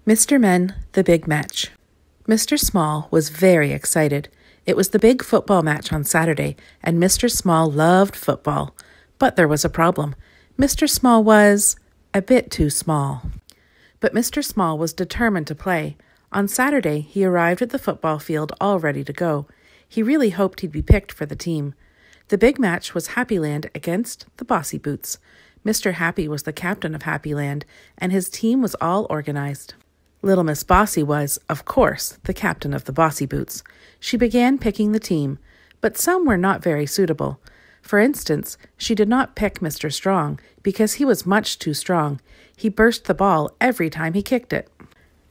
Mr. Men, the big match. Mr. Small was very excited. It was the big football match on Saturday, and Mr. Small loved football. But there was a problem. Mr. Small was a bit too small. But Mr. Small was determined to play. On Saturday, he arrived at the football field all ready to go. He really hoped he'd be picked for the team. The big match was Happyland against the Bossy Boots. Mr. Happy was the captain of Happyland, and his team was all organized. Little Miss Bossy was, of course, the captain of the Bossy Boots. She began picking the team, but some were not very suitable. For instance, she did not pick Mr. Strong because he was much too strong. He burst the ball every time he kicked it.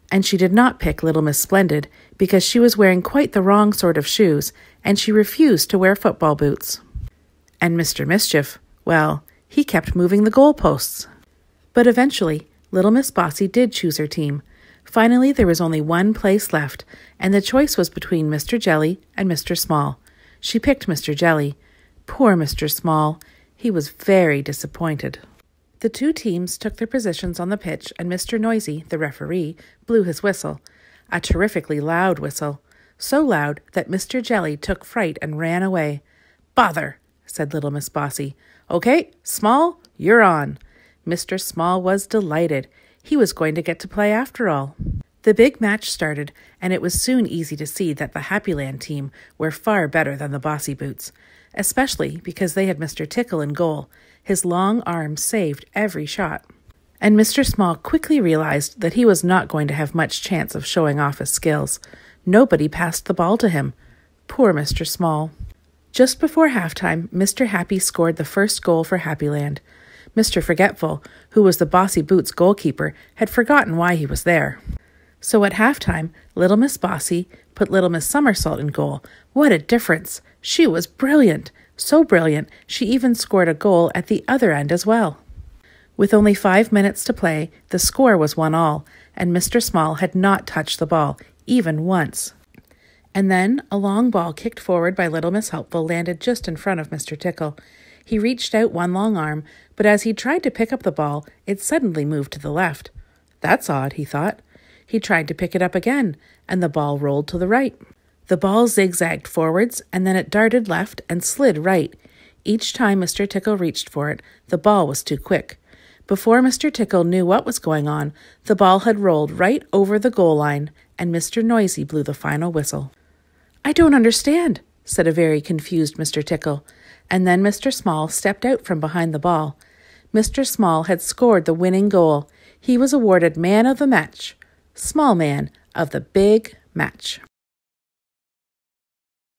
And she did not pick Little Miss Splendid because she was wearing quite the wrong sort of shoes, and she refused to wear football boots. And Mr. Mischief, well, he kept moving the goalposts. But eventually, Little Miss Bossy did choose her team. Finally, there was only one place left, and the choice was between Mr. Jelly and Mr. Small. She picked Mr. Jelly. Poor Mr. Small. He was very disappointed. The two teams took their positions on the pitch, and Mr. Noisy, the referee, blew his whistle. A terrifically loud whistle. So loud that Mr. Jelly took fright and ran away. "Bother," said Little Miss Bossy. "Okay, Small, you're on." Mr. Small was delighted. He was going to get to play after all. The big match started, and it was soon easy to see that the Happyland team were far better than the Bossy Boots, especially because they had Mr. Tickle in goal. His long arms saved every shot. And Mr. Small quickly realized that he was not going to have much chance of showing off his skills. Nobody passed the ball to him. Poor Mr. Small. Just before halftime, Mr. Happy scored the first goal for Happyland. Mr. Forgetful, who was the Bossy Boots goalkeeper, had forgotten why he was there. So at halftime, Little Miss Bossy put Little Miss Somersault in goal. What a difference! She was brilliant! So brilliant, she even scored a goal at the other end as well. With only 5 minutes to play, the score was 1-1, and Mr. Small had not touched the ball, even once. And then a long ball kicked forward by Little Miss Helpful landed just in front of Mr. Tickle. He reached out one long arm, but as he tried to pick up the ball, it suddenly moved to the left. That's odd, he thought. He tried to pick it up again, and the ball rolled to the right. The ball zigzagged forwards, and then it darted left and slid right. Each time Mr. Tickle reached for it, the ball was too quick. Before Mr. Tickle knew what was going on, the ball had rolled right over the goal line, and Mr. Noisy blew the final whistle. "I don't understand," said a very confused Mr. Tickle. And then Mr. Small stepped out from behind the ball. Mr. Small had scored the winning goal. He was awarded Man of the Match, Small Man of the Big Match.